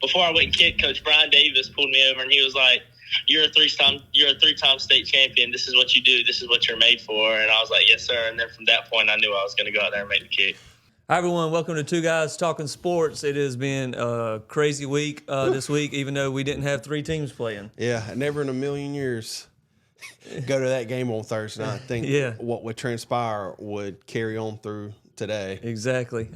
before I went and kicked, Coach Brian Davis pulled me over and he was like, you're a three-time state champion. This is what you do. This is what you're made for. And I was like, yes, sir. And then from that point, I knew I was going to go out there and make the kick. Hi, everyone. Welcome to Two Guys Talking Sports. It has been a crazy week this week, even though we didn't have three teams playing. Yeah, never in a million years go to that game on Thursday night. I think what would transpire would carry on through today. Exactly.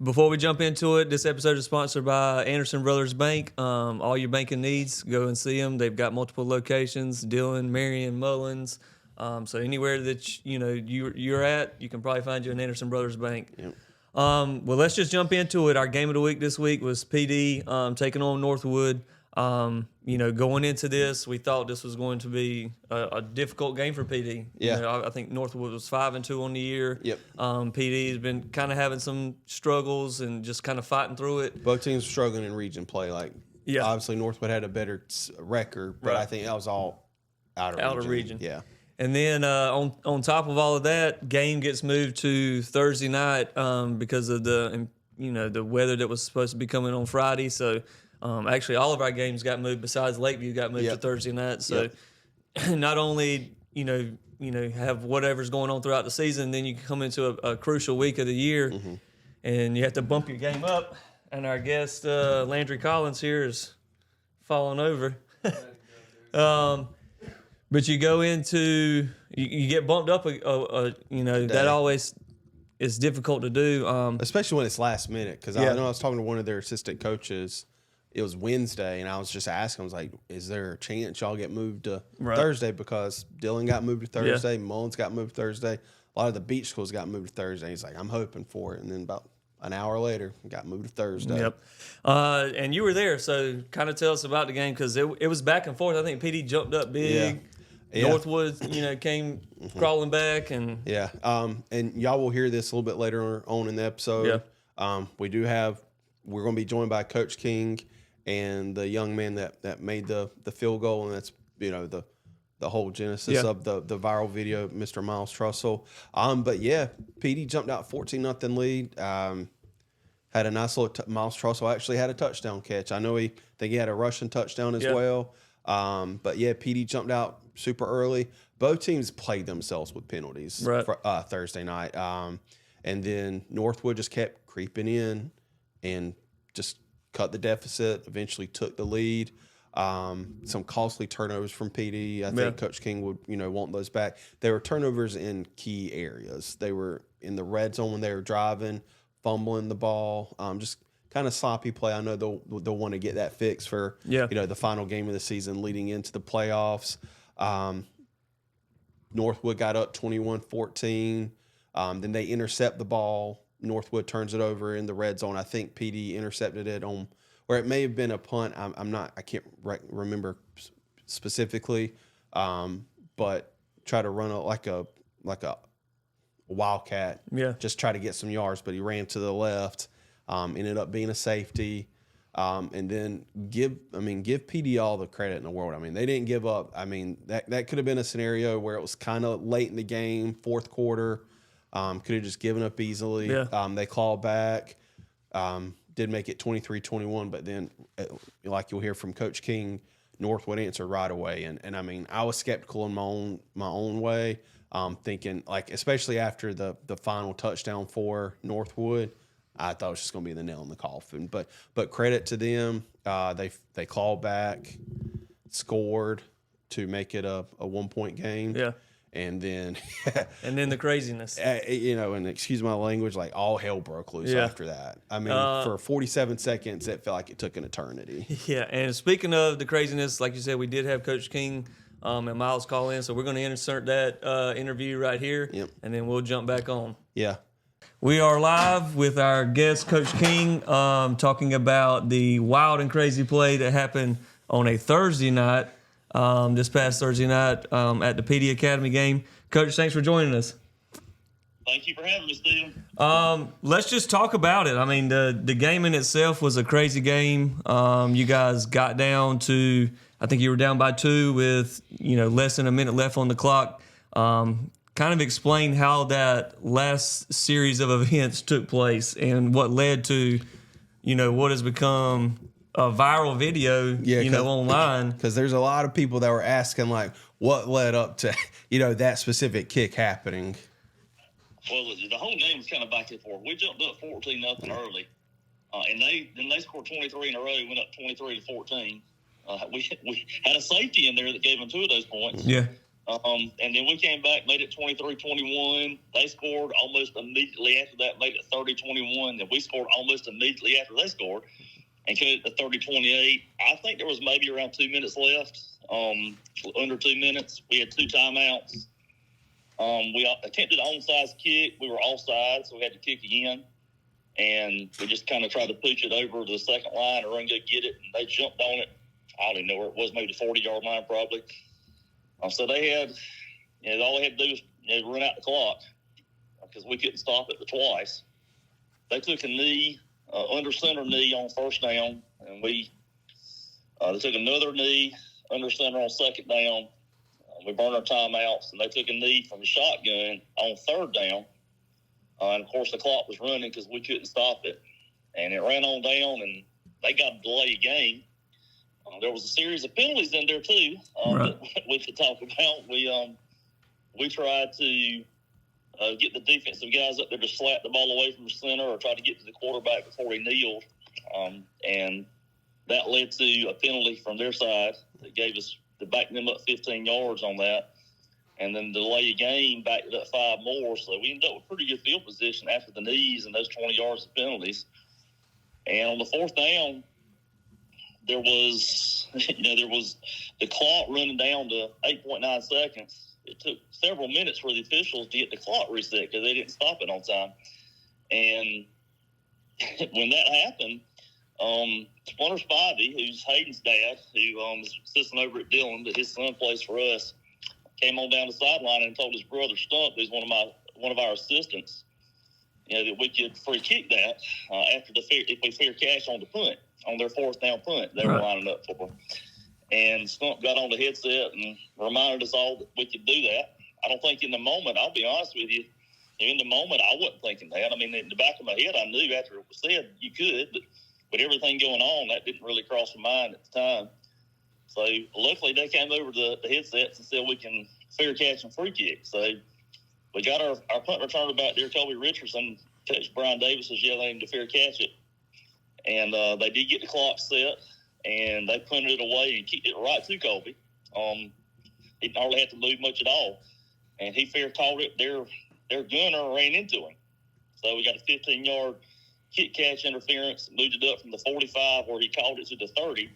Before we jump into it, this episode is sponsored by Anderson Brothers Bank. All your banking needs, go and see them. They've got multiple locations: Dillon, Marion, Mullins. So anywhere that you're at, you can probably find you an Anderson Brothers Bank. Yep. Well, let's just jump into it. Our game of the week this week was PD taking on Northwood. Going into this, we thought this was going to be a difficult game for PD. Yeah. I think Northwood was 5-2 on the year. Yep. PD has been kind of having some struggles and just kind of fighting through it. Both teams struggling in region play. Obviously Northwood had a better record, but I think that was all out of region. Yeah. And then on top of all of that, game gets moved to Thursday night because of the weather that was supposed to be coming on Friday. So actually, all of our games got moved. Besides Lakeview, got moved to Thursday night. So not only have whatever's going on throughout the season, then you can come into a crucial week of the year, and you have to bump your game up. And our guest Landry Collins here is falling over. But you go into you get bumped up. That always is difficult to do, especially when it's last minute. Because I know I was talking to one of their assistant coaches. It was Wednesday, and I was just asking. I was like, "Is there a chance y'all get moved to Thursday?" Because Dillon got moved to Thursday, Mullins got moved to Thursday. A lot of the beach schools got moved to Thursday. He's like, "I'm hoping for it." And then about an hour later, got moved to Thursday. Yep. And you were there, so kind of tell us about the game because it was back and forth. I think PD jumped up big. Yeah. Northwood, came crawling back and and y'all will hear this a little bit later on in the episode. Yeah. We're going to be joined by Coach King and the young man that made the field goal, and that's the whole genesis of the viral video, Mr. Miles Trussell. But PD jumped out 14-0 lead. Had a nice little Miles Trussell actually had a touchdown catch. I know he had a rushing touchdown as well. But PD jumped out super early. Both teams played themselves with penalties for Thursday night. And then Northwood just kept creeping in and just cut the deficit, eventually took the lead. Some costly turnovers from PD. I think Coach King would, want those back. They were turnovers in key areas. They were in the red zone when they were driving, fumbling the ball, just kind of sloppy play. I know they'll want to get that fixed for the final game of the season leading into the playoffs. Northwood got up 21-14. Then they intercept the ball. Northwood turns it over in the red zone. I think PD intercepted it on, or it may have been a punt. I can't remember specifically, but try to run like a wildcat. Yeah. Just try to get some yards, but he ran to the left. Ended up being a safety. And then give PD all the credit in the world. I mean, they didn't give up. I mean, that could have been a scenario where it was kind of late in the game, fourth quarter. Could have just given up easily. Yeah. They clawed back. Did make it 23-21, but then, like you'll hear from Coach King, Northwood answered right away. And I mean, I was skeptical in my own way, thinking especially after the final touchdown for Northwood. I thought it was just going to be the nail in the coffin, but credit to them. They clawed back, scored to make it a 1-point game. Yeah, and then the craziness. And excuse my language, all hell broke loose after that. I mean, for 47 seconds, it felt like it took an eternity. Yeah, and speaking of the craziness, like you said, we did have Coach King and Miles call in, so we're going to insert that interview right here, and then we'll jump back on. Yeah. We are live with our guest, Coach King, talking about the wild and crazy play that happened on a Thursday night, this past Thursday night at the PD Academy game. Coach, thanks for joining us. Thank you for having me, Steve. Let's just talk about it. I mean, the game in itself was a crazy game. You guys got down to, I think you were down by 2 with, less than a minute left on the clock. Kind of explain how that last series of events took place and what led to what has become a viral video, online. Because there's a lot of people that were asking, like, what led up to, that specific kick happening. Well, the whole game was kind of back and forth. We jumped up 14-0 early, and they scored 23 in a row. Went up 23-14. We had a safety in there that gave them 2 of those points. Yeah. And then we came back, made it 23-21. They scored almost immediately after that, made it 30-21. Then we scored almost immediately after they scored and cut it to 30-28. I think there was maybe around 2 minutes left, under 2 minutes. We had 2 timeouts. We attempted an onside kick. We were offside, so we had to kick again. And we just kind of tried to push it over to the second line and run go get it. And they jumped on it. I don't even know where it was, maybe the 40-yard line probably. So they had, all they had to do was run out the clock because we couldn't stop it but twice. They took a knee, under center knee on first down, and they took another knee under center on second down. We burned our timeouts, and they took a knee from the shotgun on third down. And, of course, the clock was running because we couldn't stop it. And it ran on down, and they got a delay game. There was a series of penalties in there, too, right. that we could talk about. We tried to get the defensive guys up there to slap the ball away from the center or try to get to the quarterback before he kneeled. And that led to a penalty from their side that gave us to back them up 15 yards on that. And then the delay of game backed it up 5 more. So we ended up with pretty good field position after the knees and those 20 yards of penalties. And on the fourth down, there was the clock running down to 8.9 seconds. It took several minutes for the officials to get the clock reset because they didn't stop it on time. And when that happened, Splinter Spivey, who's Hayden's dad, who is assistant over at Dillon, that his son plays for us, came on down the sideline and told his brother Stump, who's one of our assistants, that we could free kick that after if we fair catch on the punt, on their fourth down punt they were lining up for. And Stump got on the headset and reminded us all that we could do that. I don't think in the moment, I'll be honest with you, in the moment I wasn't thinking that. I mean, in the back of my head, I knew after it was said you could, but everything going on, that didn't really cross my mind at the time. So luckily they came over to the headsets and said we can fair catch and free kick. So we got our punt returner back there, Kobe Richardson. Coach Brian Davis was yelling to fair catch it. And they did get the clock set, and they punted it away and kicked it right to Kobe. He didn't hardly have to move much at all. And he fair caught it. Their gunner ran into him. So we got a 15-yard kick catch interference, moved it up from the 45 where he caught it to the 30.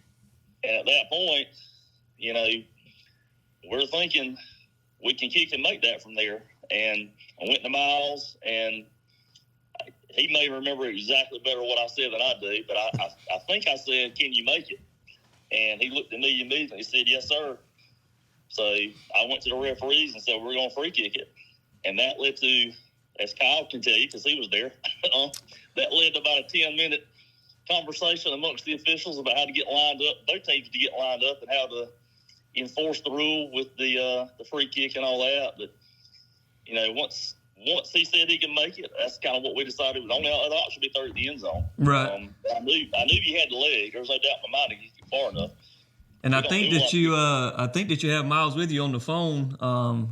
And at that point, we're thinking we can kick and make that from there. And I went to Miles, and he may remember exactly better what I said than I do, but I think I said, "Can you make it?" And he looked at me immediately and said, "Yes, sir." So I went to the referees and said, "We're going to free kick it." And that led to, as Kyle can tell you because he was there, that led to about a 10-minute conversation amongst the officials about how to get lined up, their teams to get lined up, and how to enforce the rule with the free kick and all that. But once he said he can make it, that's kind of what we decided. The only other option would be throw it in the end zone. Right. I knew you had the leg. There was no doubt in my mind to get you far enough. And I think that you have Miles with you on the phone.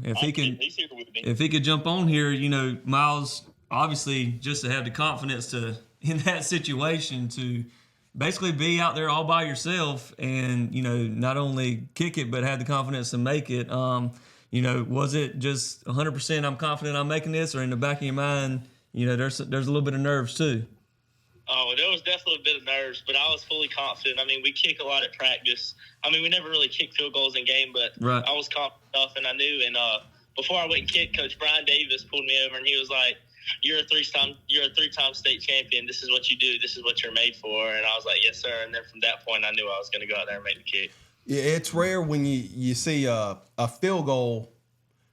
He's here with me. If he could jump on here, Miles obviously just to have the confidence to in that situation to basically be out there all by yourself and not only kick it but have the confidence to make it. Was it just 100% I'm confident I'm making this, or in the back of your mind, there's a little bit of nerves too? Oh, there was definitely a bit of nerves, but I was fully confident. I mean, we kick a lot at practice. I mean, we never really kick field goals in game, but right. I was confident enough, and I knew. And before I went and kicked, Coach Brian Davis pulled me over, and he was like, You're a three-time state champion. This is what you do. This is what you're made for." And I was like, "Yes, sir." And then from that point, I knew I was going to go out there and make the kick. Yeah, it's rare when you see a field goal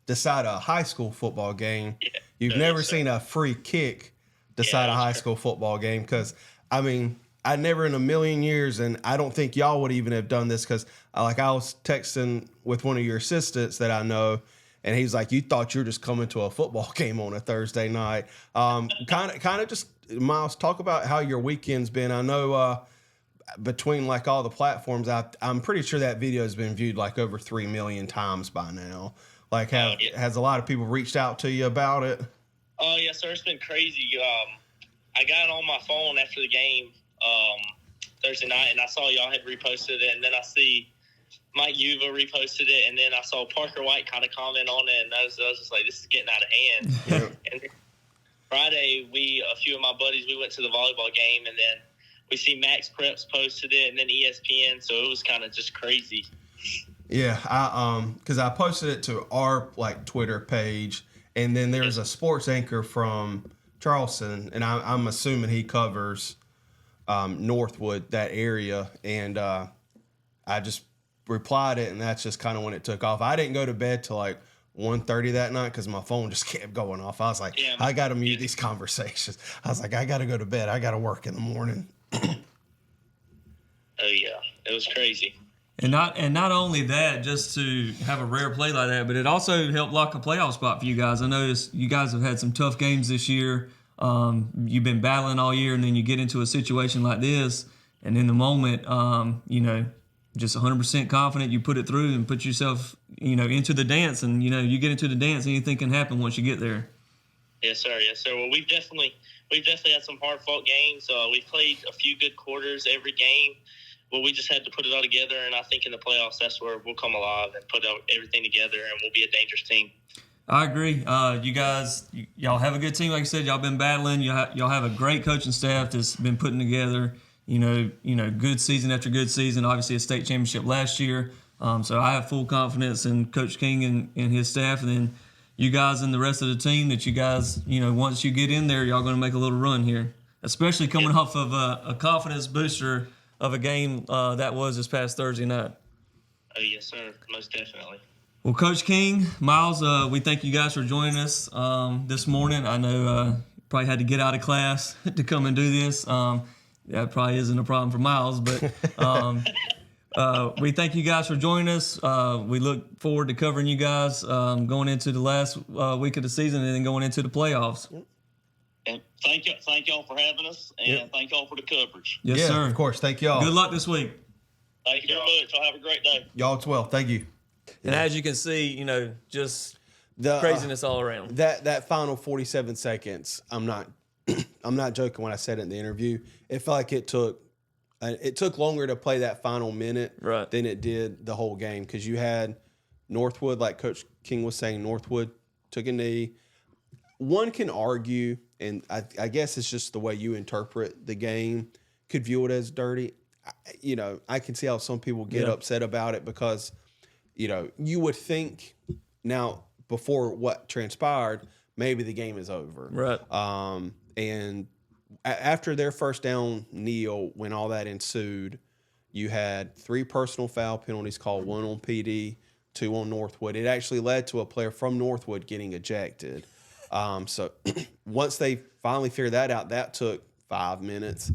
decide a high school football game. Yeah, You've never seen a free kick decide a high school football game because, I mean, I never in a million years, and I don't think y'all would even have done this because, I was texting with one of your assistants that I know, and he's like, "You thought you were just coming to a football game on a Thursday night." Kind of just Miles, talk about how your weekend's been. I know between like all the platforms, I'm pretty sure that video has been viewed like over 3 million times by now. Like, has a lot of people reached out to you about it? Oh, yes, sir. It's been crazy. I got on my phone after the game Thursday night, and I saw y'all had reposted it, and then I see Mike Yuva reposted it, and then I saw Parker White kind of comment on it, and I was just like, this is getting out of hand. Yeah. And then Friday, a few of my buddies, we went to the volleyball game, and then we see Max Preps posted it, and then ESPN, so it was kind of just crazy. Yeah, because I posted it to our like Twitter page, and then there's a sports anchor from Charleston, and I'm assuming he covers Northwood, that area, and I just replied it, and that's just kind of when it took off. I didn't go to bed till like 1:30 that night because my phone just kept going off. I was like, I got to mute these conversations. I was like, I got to go to bed. I got to work in the morning. Oh yeah, it was crazy. And not only that, just to have a rare play like that, but it also helped lock a playoff spot for you guys. I noticed you guys have had some tough games this year. You've been battling all year, and then you get into a situation like this, and in the moment, just 100% confident, you put it through and put yourself, into the dance, and you get into the dance, anything can happen once you get there. Yes, sir. Yes, sir. Well, we've definitely had some hard fought games. We've played a few good quarters every game. Well, we just had to put it all together, and I think in the playoffs, that's where we'll come alive and put everything together, and we'll be a dangerous team. I agree. You guys, y'all have a good team. Like I said, y'all been battling. Y'all have a great coaching staff that's been putting together, good season after good season. Obviously, a state championship last year. So I have full confidence in Coach King and his staff, and then you guys and the rest of the team that you guys, once you get in there, y'all going to make a little run here, especially coming off of a confidence booster of a game that was this past Thursday night. Oh, yes, sir. Most definitely. Well, Coach King, Miles, we thank you guys for joining us this morning. I know probably had to get out of class to come and do this. That probably isn't a problem for Miles, but we thank you guys for joining us. We look forward to covering you guys going into the last week of the season and then going into the playoffs. And thank y'all for having us, and thank y'all for the coverage. Yes, sir. Of course. Thank y'all. Good luck this week. Thank you very much. Y'all have a great day. Y'all as well. Thank you. And as you can see, just the craziness all around. That final 47 seconds, I'm not joking when I said it in the interview. It felt like it took longer to play that final minute than it did the whole game, because you had Northwood, like Coach King was saying, Northwood took a knee. One can argue, and I guess it's just the way you interpret the game, could view it as dirty. I can see how some people get upset about it because, you would think now before what transpired, maybe the game is over. Right. And after their first down kneel, when all that ensued, you had 3 personal foul penalties called, 1 on PD, 2 on Northwood. It actually led to a player from Northwood getting ejected. So once they finally figured that out, that took 5 minutes.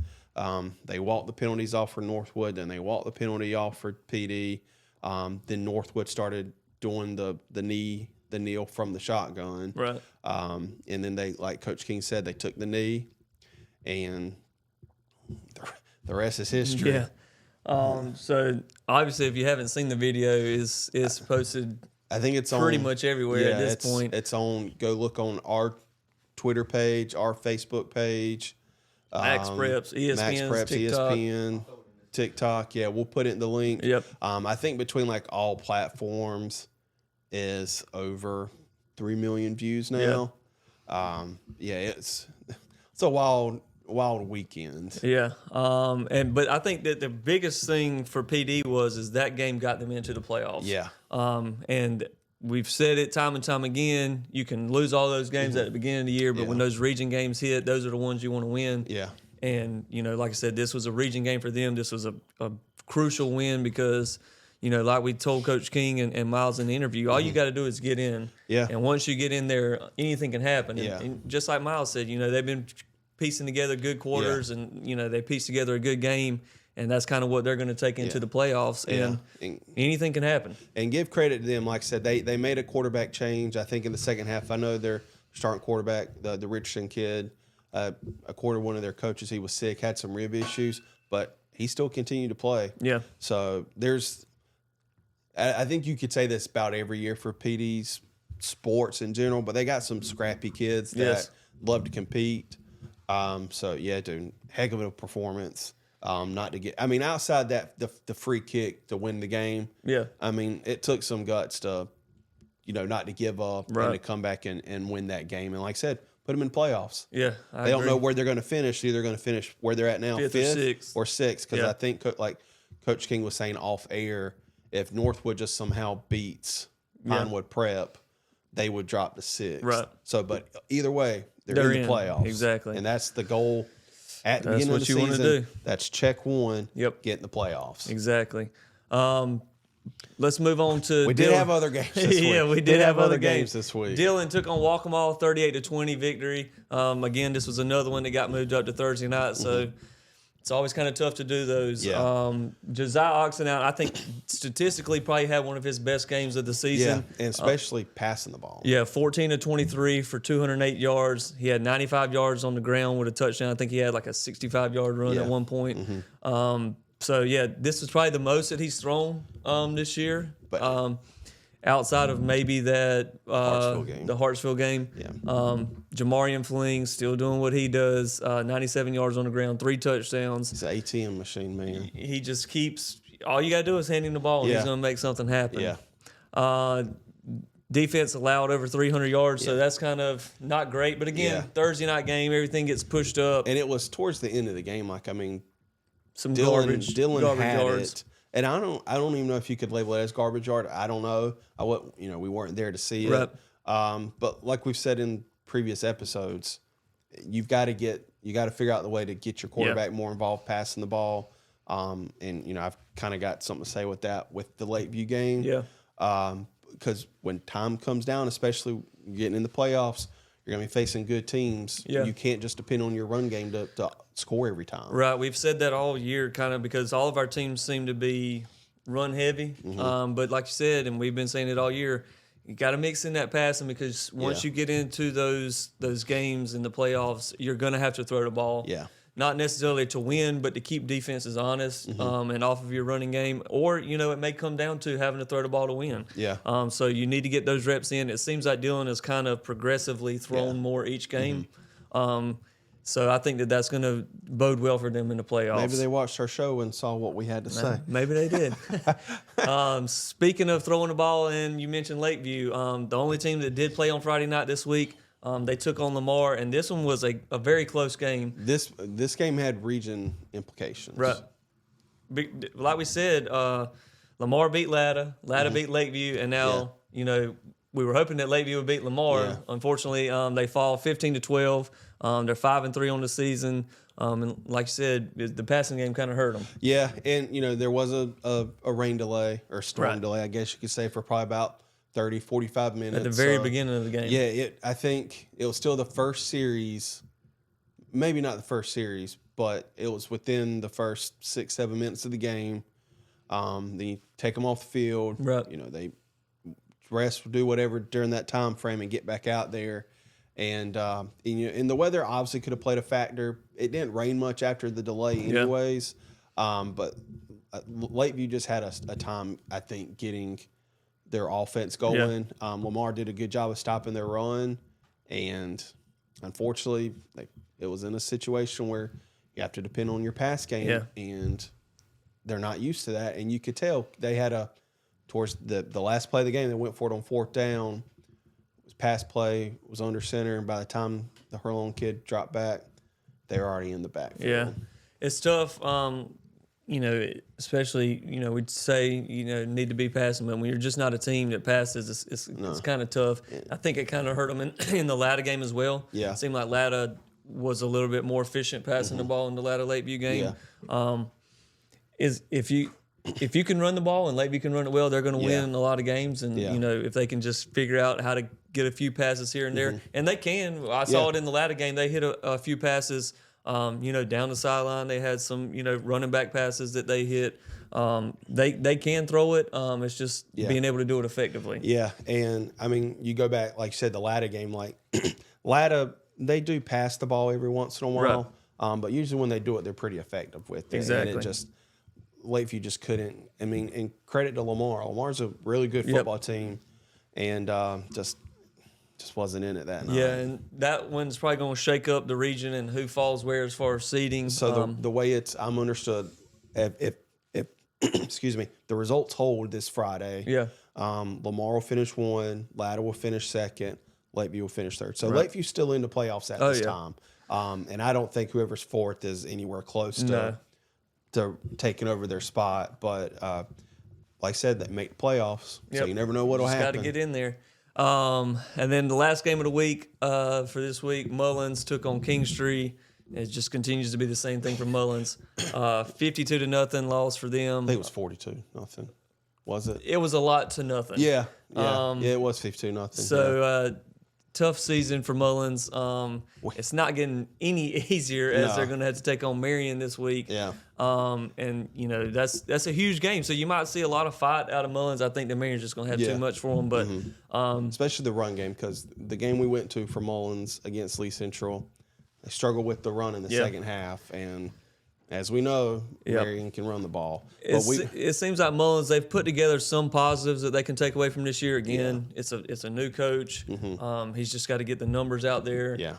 They walked the penalties off for Northwood, then they walked the penalty off for PD. Then Northwood started doing the kneel from the shotgun. Right. And then they, like Coach King said, they took the knee, and the rest is history. Yeah. So obviously, if you haven't seen the video, it's posted. I think it's pretty on, much everywhere at this point. It's on. Go look on our Twitter page, our Facebook page. Max Preps, ESPN, TikTok. Yeah, we'll put it in the link. Yep. I think between like all platforms is over 3 million views now. It's a wild weekend. Yeah. But I think that the biggest thing for PD is that game got them into the playoffs. Yeah. And we've said it time and time again. You can lose all those games at the beginning of the year, but when those region games hit, those are the ones you want to win. Yeah. And, like I said, this was a region game for them. This was a crucial win because, like we told Coach King and Miles in the interview, all you got to do is get in. Yeah. And once you get in there, anything can happen. Yeah. And just like Miles said, they've been piecing together good quarters and, they pieced together a good game. And that's kind of what they're going to take into the playoffs. And anything can happen. And give credit to them. Like I said, they made a quarterback change, I think, in the second half. I know their starting quarterback, the Richardson kid, according to one of their coaches, he was sick, had some rib issues, but he still continued to play. Yeah. So I think you could say this about every year for PD's sports in general, but they got some scrappy kids that love to compete. So yeah, dude, heck of a performance. Not to get, I mean, outside that, the free kick to win the game. Yeah. I mean, it took some guts to, not to give up and to come back and win that game. And like I said, put them in playoffs. Yeah. They don't know where they're going to finish. Either going to finish where they're at now, fifth or sixth. Because I think, like Coach King was saying off air, if Northwood just somehow beats Pinewood Prep, they would drop to sixth. Right. So, but either way, they're in the playoffs. Exactly. And that's the goal at the That's beginning what of the you season. want to do. That's check one. Yep. Get in the playoffs. Exactly. Let's move on to We Dylan. did have other games this week. Yeah, we did have other games this week. Dylan took on Waccamaw 38-20 victory. Again, this was another one that got moved up to Thursday night, so it's always kind of tough to do those. Yeah. Josiah Oxenout, I think statistically probably had one of his best games of the season. Yeah, and especially passing the ball. Yeah, 14-23 for 208 yards. He had 95 yards on the ground with a touchdown. I think he had like a 65-yard run at one point. So, yeah, this is probably the most that he's thrown this year. But outside of maybe that Hartsville game. the Hartsville game. Yeah. Jamarian Fling still doing what he does. 97 yards on the ground, 3 touchdowns. He's an ATM machine, man. He just keeps – all you got to do is hand him the ball, and he's going to make something happen. Yeah. Defense allowed over 300 yards, so that's kind of not great. But, again, Thursday night game, everything gets pushed up. And it was towards the end of the game. Like, I mean, Some Dylan garbage had yards. it. And I don't even know if you could label it as garbage yard. I don't know. We weren't there to see it. Right. But like we've said in previous episodes, you got to figure out the way to get your quarterback more involved passing the ball. And I've kind of got something to say with that with the Lakeview game. Yeah. Because when time comes down, especially getting in the playoffs, you're going to be facing good teams. Yeah. You can't just depend on your run game to score every time. Right. We've said that all year kind of because all of our teams seem to be run heavy. But like you said, and we've been saying it all year, you got to mix in that passing because once you get into those games in the playoffs, you're going to have to throw the ball. Yeah. Not necessarily to win, but to keep defenses honest and off of your running game. Or, it may come down to having to throw the ball to win. Yeah. So you need to get those reps in. It seems like Dylan has kind of progressively thrown more each game. So I think that's going to bode well for them in the playoffs. Maybe they watched our show and saw what we had to say. Maybe they did. Speaking of throwing the ball, and you mentioned Lakeview, the only team that did play on Friday night this week, they took on Lamar, and this one was a very close game. This game had region implications. Right. Like we said, Lamar beat Latta, Latta beat Lakeview, and now, we were hoping that Lakeview would beat Lamar. Yeah. Unfortunately, they fall 15-12. They're 5-3 on the season. And like you said, the passing game kind of hurt them. Yeah, and there was a rain delay or storm delay, I guess you could say, for probably about 30, 45 minutes. At the very beginning of the game. Yeah, I think it was still the first series, maybe not the first series, but it was within the first 6-7 minutes of the game. Then you take them off the field. Right. They rest, do whatever during that time frame and get back out there. And the weather obviously could have played a factor. It didn't rain much after the delay anyways. But Lakeview just had a time, I think, getting their offense going. Yeah. Lamar did a good job of stopping their run. And unfortunately, it was in a situation where you have to depend on your pass game. Yeah. And they're not used to that. And you could tell they had towards the last play of the game, they went for it on 4th down. Pass play was under center, and by the time the Hurlone kid dropped back, they were already in the backfield. Yeah, it's tough. Especially we'd say need to be passing, but when you're just not a team that passes, it's kind of tough. I think it kind of hurt them in the Latta game as well. Yeah, it seemed like Latta was a little bit more efficient passing the ball in the Latta Lakeview game. Yeah. If you can run the ball and Lakeview can run it well, they're going to win a lot of games. And, if they can just figure out how to get a few passes here and there. And they can. I saw it in the Latta game. They hit a few passes, down the sideline. They had some, running back passes that they hit. They can throw it. It's just being able to do it effectively. Yeah, and, I mean, you go back, like you said, the Latta game. Like, Latta, they do pass the ball every once in a while, but usually when they do it, they're pretty effective with it. Exactly. And it just Lakeview just couldn't. I mean, and credit to Lamar. Lamar's a really good football team, and just wasn't in it that night. Yeah, and that one's probably going to shake up the region and who falls where as far as seeding. So the way I'm understood, if excuse me, the results hold this Friday. Yeah. Lamar will finish 1, Latta will finish 2nd, Lakeview will finish 3rd. So Lakeview's still in the playoffs at this time. And I don't think whoever's 4th is anywhere close to taking over their spot. But like I said, they make the playoffs, so you never know what'll happen. Got to get in there. And then the last game of the week for this week, Mullins took on Kingstree. It just continues to be the same thing for Mullins. 52-0 loss for them. I think it was 42-0. Was it? It was a lot to nothing. Yeah, it was 52-0. So tough season for Mullins. It's not getting any easier as they're going to have to take on Marion this week. Yeah. And you know that's a huge game. So you might see a lot of fight out of Mullins. I think the Marion's just going to have too much for them. But especially the run game, because the game we went to for Mullins against Lee Central, they struggled with the run in the second half, and as we know, Marion can run the ball. It seems like Mullins, they've put together some positives that they can take away from this year. Again, it's a new coach. He's just got to get the numbers out there. Yeah.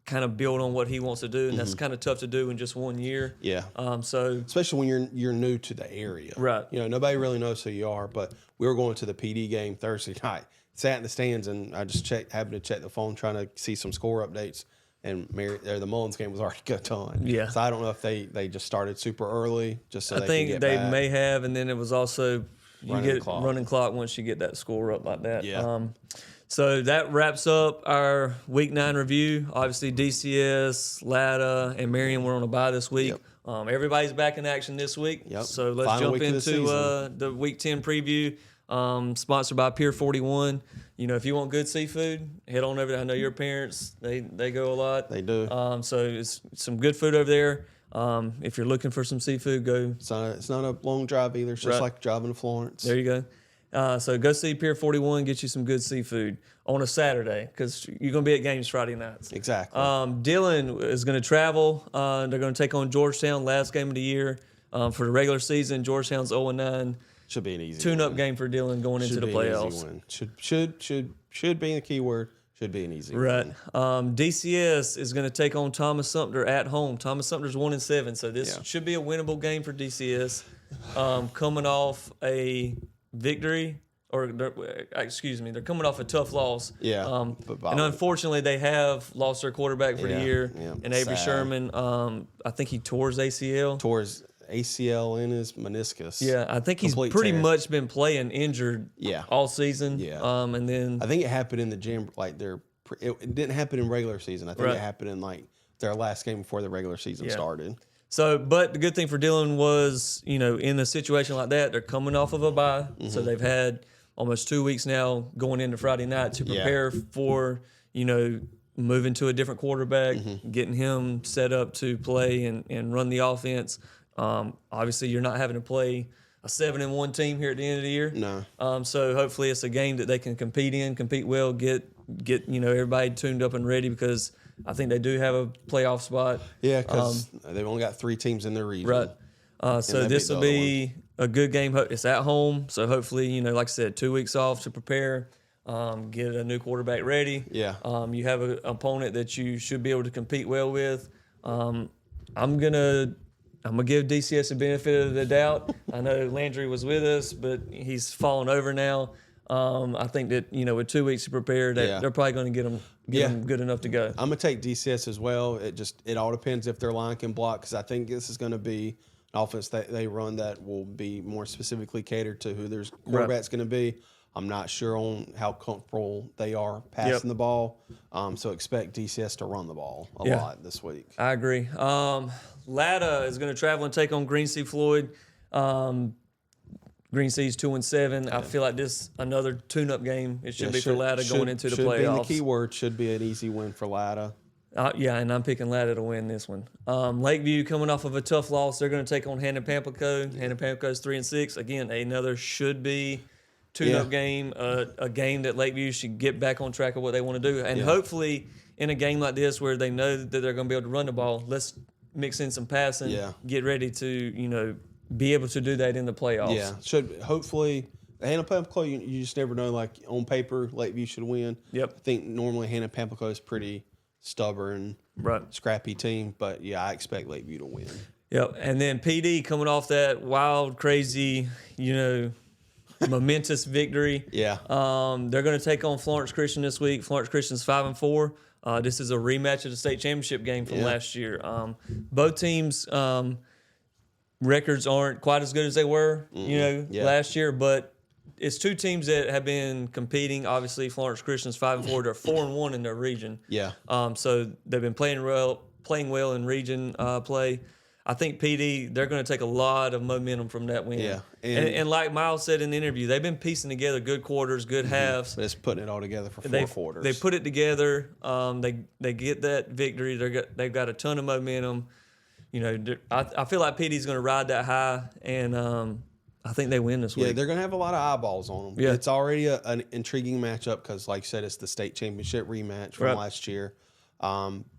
Kind of build on what he wants to do, and that's kind of tough to do in just 1 year. Yeah. So especially when you're new to the area, right? You know, nobody really knows who you are. But we were going to the PD game Thursday night. Sat in the stands, and I just happened to check the phone trying to see some score updates. And the Mullins game was already done. Yeah. So I don't know if they just started super early just so I they think can get they back. may have, and then it was also Running clock once you get that score up like that. Yeah. So that wraps up our Week 9 review. Obviously, DCS, Latta, and Marion were on a bye this week. Yep. Everybody's back in action this week. Yep. So let's Final jump week of into the Week 10 preview. Sponsored by Pier 41. You know, if you want good seafood, head on over there. I know your parents, they go a lot. They do. So it's some good food over there. If you're looking for some seafood, go. It's not a long drive either. It's just like driving to Florence. There you go. So go see Pier 41, get you some good seafood on a Saturday because you're going to be at games Friday nights. Exactly. Dillon is going to travel. They're going to take on Georgetown, last game of the year. For the regular season, Georgetown's 0-9. Should be an easy tune-up game for Dillon going into the playoffs. Should be the key word. Should be an easy win. Right. DCS is going to take on Thomas Sumter at home. Thomas Sumter's 1-7, so this should be a winnable game for DCS. Coming off a victory, they're coming off a tough loss. Yeah. And unfortunately, they have lost their quarterback for the year. Yeah. And Avery Sherman, I think he tore his ACL. Tore his ACL in his meniscus. Yeah, I think he's pretty much been playing injured all season. Yeah. And then I think it happened in the gym, it didn't happen in regular season. I think it happened in their last game before the regular season started. So, but the good thing for Dillon was, you know, in a situation like that, they're coming off of a bye. So they've had almost 2 weeks now going into Friday night to prepare for, you know, moving to a different quarterback, getting him set up to play and run the offense. Obviously, you're not having to play a 7-1 team here at the end of the year. No. So hopefully it's a game that they can compete well, get everybody tuned up and ready because I think they do have a playoff spot. Yeah, because they've only got 3 teams in their region. Right. So this will be a good game. It's at home, so hopefully, you know, like I said, 2 weeks off to prepare, get a new quarterback ready. Yeah. You have an opponent that you should be able to compete well with. I'm gonna give DCS the benefit of the doubt. I know Landry was with us, but he's fallen over now. I think that, you know, with 2 weeks to prepare, they're probably going to get them good enough to go. I'm gonna take DCS as well. It all depends if their line can block, because I think this is going to be an offense that they run that will be more specifically catered to who their quarterback's going to be. I'm not sure on how comfortable they are passing the ball, so expect DCS to run the ball a lot this week. I agree. Latta is going to travel and take on Green Sea Floyd. Green Sea's 2-7. I feel like this another tune-up game. It should be for Latta going into the playoffs. Should be the key word. Should be an easy win for Latta. And I'm picking Latta to win this one. Lakeview coming off of a tough loss. They're going to take on Hannah Pamplico. Hannah Pamplico's 3-6. Again, another should be tune-up game. A game that Lakeview should get back on track of what they want to do. And hopefully in a game like this where they know that they're going to be able to run the ball, let's mix in some passing. Yeah. Get ready to be able to do that in the playoffs. Yeah, should hopefully. Hannah Pamplico, you just never know. Like on paper, Lakeview should win. Yep. I think normally Hannah Pamplico is pretty stubborn, Right. scrappy team. But yeah, I expect Lakeview to win. Yep. And then PD coming off that wild, crazy, momentous victory. Yeah. They're going to take on Florence Christian this week. Florence Christian's 5-4. This is a rematch of the state championship game from last year. Both teams' records aren't quite as good as they were, last year, but it's two teams that have been competing. Obviously, Florence Christian's 5-4. They're 4-1 in their region. Yeah. So they've been playing well in region play. I think PD, they're going to take a lot of momentum from that win. Yeah. And like Miles said in the interview, they've been piecing together good quarters, good halves. But it's putting it all together for four quarters. They put it together. They get that victory. They've got a ton of momentum. I feel like PD's going to ride that high, and I think they win this week. Yeah, they're going to have a lot of eyeballs on them. Yeah. It's already an intriguing matchup because, like you said, it's the state championship rematch from last year.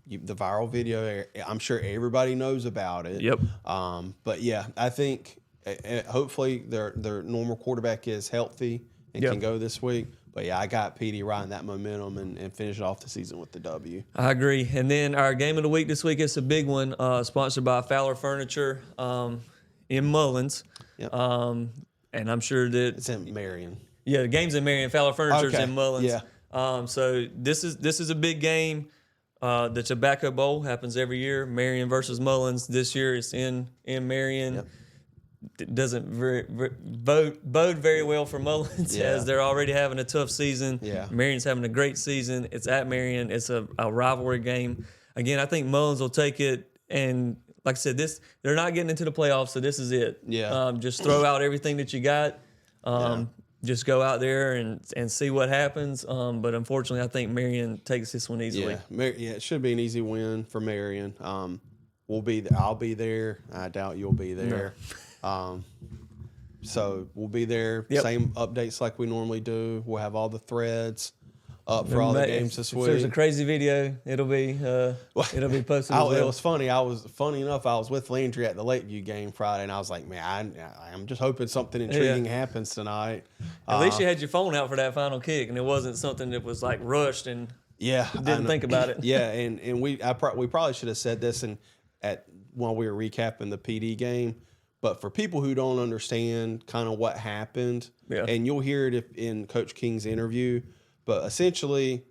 The viral video, I'm sure everybody knows about it. Yep. But yeah, I think hopefully their normal quarterback is healthy and can go this week. But yeah, I got PD riding that momentum and finish off the season with the W. I agree. And then our game of the week this week is a big one, sponsored by Fowler Furniture in Mullins. Yep. And I'm sure that It's in Marion. Yeah, the game's in Marion. Fowler Furniture's in Mullins. Yeah. So this is a big game. The Tobacco Bowl happens every year. Marion versus Mullins. This year it's in Marion. Yep. It doesn't bode very well for Mullins as they're already having a tough season. Yeah. Marion's having a great season. It's at Marion. It's a rivalry game. Again, I think Mullins will take it, and like I said, they're not getting into the playoffs, so this is it. Yeah. Just throw out everything that you got. Just go out there and see what happens. But unfortunately, I think Marion takes this one easily. Yeah, it should be an easy win for Marion. We'll be there. I'll be there. I doubt you'll be there. So we'll be there. Yep. Same updates like we normally do. We'll have all the threads up for all the games this if week. there's a crazy video, it'll be posted. It was funny. Funny enough, I was with Landry at the Lakeview game Friday, and I was like, man, I'm just hoping something intriguing happens tonight. At least you had your phone out for that final kick, and it wasn't something that was like rushed and didn't think about it. Yeah, and we probably should have said this while we were recapping the PD game. But for people who don't understand kind of what happened, and you'll hear it in Coach King's interview, but essentially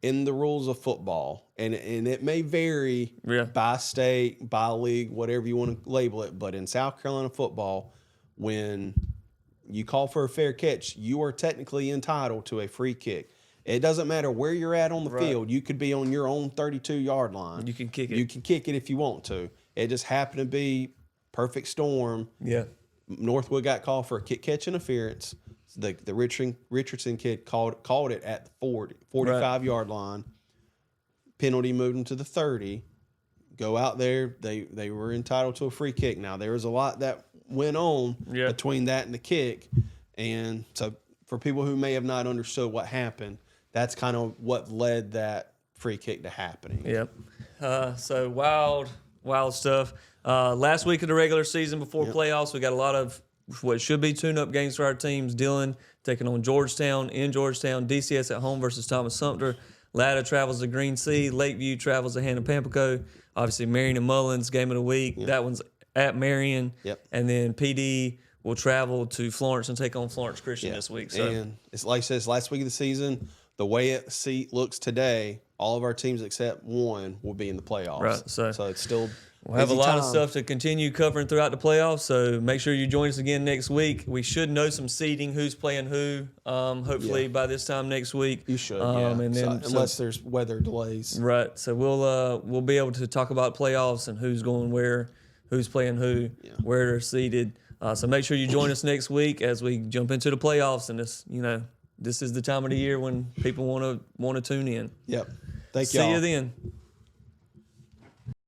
in the rules of football, and it may vary by state, by league, whatever you want to label it, but in South Carolina football, when you call for a fair catch, you are technically entitled to a free kick. It doesn't matter where you're at on the field. You could be on your own 32-yard line. You can kick it. You can kick it if you want to. It just happened to be perfect storm. Yeah. Northwood got called for a kick catch interference. The Richardson kid called it at the 45-yard line. Penalty moved him to the 30. Go out there. They were entitled to a free kick. Now, there was a lot that went on between that and the kick. And so for people who may have not understood what happened, that's kind of what led that free kick to happening. Yep. So wild stuff. Last week of the regular season before playoffs, we got a lot of what should be tune-up games for our teams. Dillon taking on Georgetown in Georgetown. DCS at home versus Thomas Sumter. Latta travels to Green Sea. Lakeview travels to Hannah Pamplico. Obviously, Marion and Mullins, game of the week. Yep. That one's at Marion. Yep. And then PD will travel to Florence and take on Florence Christian this week. So. And it's like I said, it's last week of the season. The way it looks today, all of our teams except one will be in the playoffs. Right. So it's still we'll have a lot of stuff to continue covering throughout the playoffs. So make sure you join us again next week. We should know some seeding, who's playing who. Hopefully by this time next week. You should. And then unless there's weather delays. Right. So we'll be able to talk about playoffs and who's going where, who's playing who, where they're seeded. So make sure you join us next week as we jump into the playoffs. And this is the time of the year when people want to tune in. Yep. Thank you. See you then.